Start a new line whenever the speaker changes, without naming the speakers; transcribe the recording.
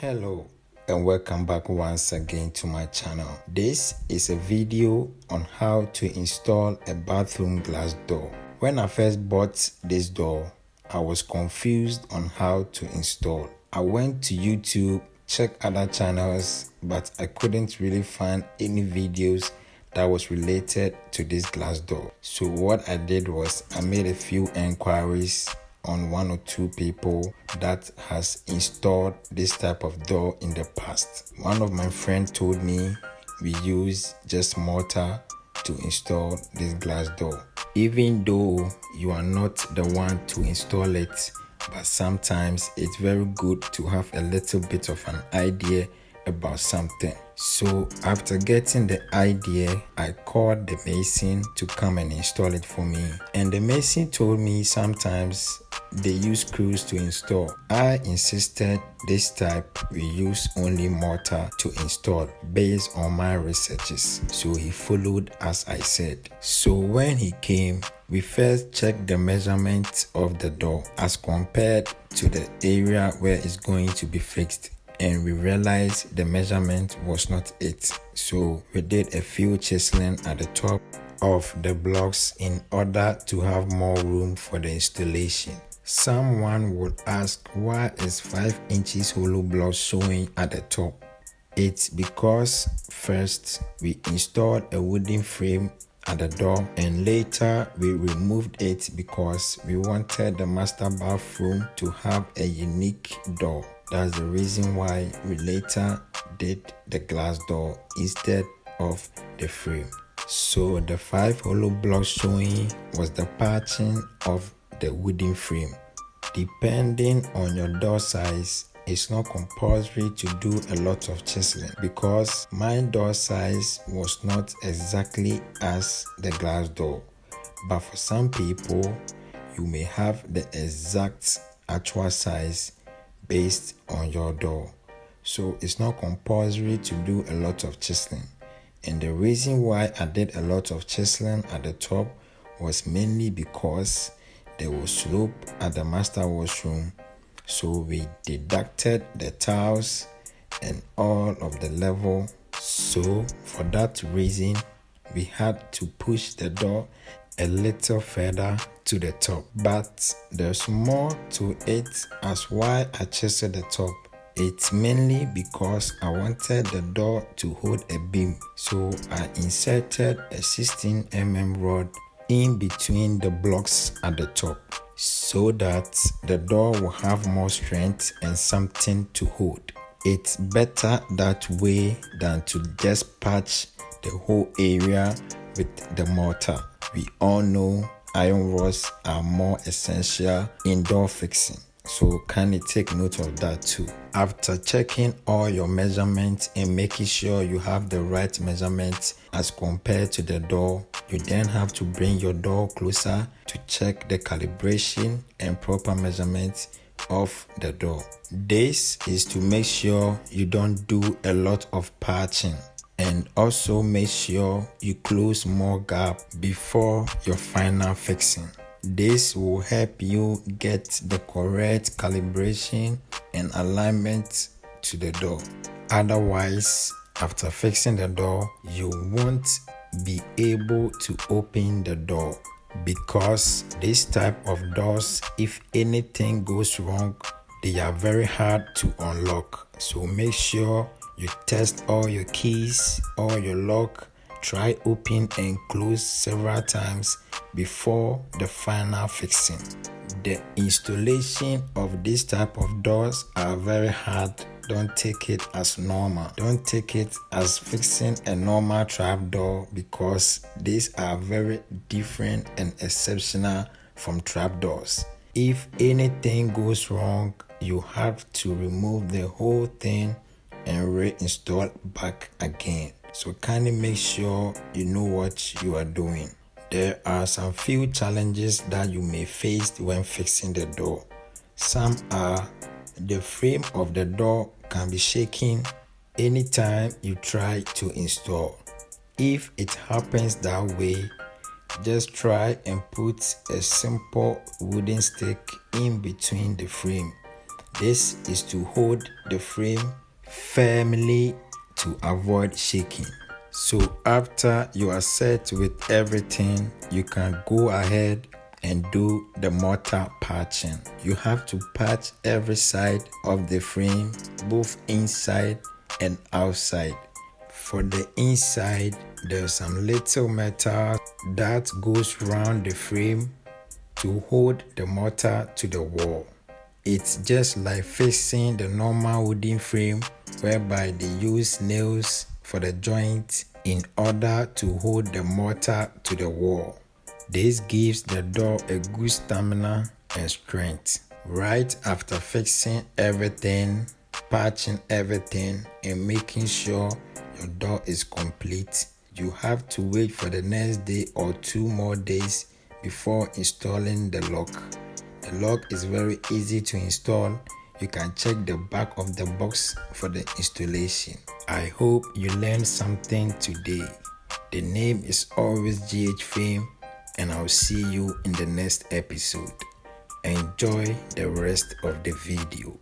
Hello and welcome back once again to my channel. This is a video on how to install a bathroom glass door. When I first bought this door, I was confused on how to install. I went to YouTube, checked other channels, but I couldn't really find any videos that was related to this glass door. So what I did was I made a few inquiries on one or two people that has installed this type of door in the past. One of my friends told me we use just mortar to install this glass door. Even though you are not the one to install it, but sometimes it's very good to have a little bit of an idea about something. So after getting the idea, I called the mason to come and install it for me. And the mason told me sometimes they use screws to install. I insisted this type we use only mortar to install based on my researches. So he followed as I said. So when he came, we first checked the measurement of the door as compared to the area where it's going to be fixed. And we realized the measurement was not it. So we did a few chiseling at the top of the blocks in order to have more room for the installation. Someone would ask, why is 5 inches hollow block showing at the top? It's because first we installed a wooden frame at the door and later we removed it because we wanted the master bathroom to have a unique door. That's the reason why we later did the glass door instead of the frame. So the 5 hollow blocks showing was the patching of the wooden frame. Depending on your door size, it's not compulsory to do a lot of chiseling because my door size was not exactly as the glass door. But for some people, you may have the exact actual size based on your door. So it's not compulsory to do a lot of chiseling. And the reason why I did a lot of chiseling at the top was mainly because there was slope at the master washroom. So we deducted the tiles and all of the level. So for that reason, we had to push the door a little further to the top. But there's more to it as why I chiseled the top. It's mainly because I wanted the door to hold a beam. So I inserted a 16mm rod in between the blocks at the top so that the door will have more strength and something to hold. It's better that way than to just patch the whole area with the mortar. We all know iron rods are more essential in door fixing. So kindly take note of that too. After checking all your measurements and making sure you have the right measurements as compared to the door, you then have to bring your door closer to check the calibration and proper measurements of the door. This is to make sure you don't do a lot of patching and also make sure you close more gap before your final fixing. This will help you get the correct calibration and alignment to the door. Otherwise, after fixing the door, you won't be able to open the door because this type of doors, if anything goes wrong, they are very hard to unlock. So make sure you test all your keys, all your lock, try open and close several times before the final fixing. The installation of this type of doors are very hard. Don't take it as normal. Don't take it as fixing a normal trap door because these are very different and exceptional from trap doors. If anything goes wrong, you have to remove the whole thing and reinstall back again. So kindly make sure you know what you are doing. There are some few challenges that you may face when fixing the door. Some are the frame of the door can be shaking anytime you try to install. If it happens that way, just try and put a simple wooden stick in between the frame. This is to hold the frame firmly to avoid shaking. So after you are set with everything, you can go ahead and do the mortar patching. You have to patch every side of the frame, both inside and outside. For the inside, there's some little metal that goes around the frame to hold the mortar to the wall. It's just like fixing the normal wooden frame whereby they use nails for the joint in order to hold the mortar to the wall. This gives the door a good stamina and strength. Right after fixing everything, patching everything, and making sure your door is complete, you have to wait for the next day or 2 more days before installing the lock. The lock is very easy to install. You can check the back of the box for the installation. I hope you learned something today. The name is always GH Fame, and I'll see you in the next episode. Enjoy the rest of the video.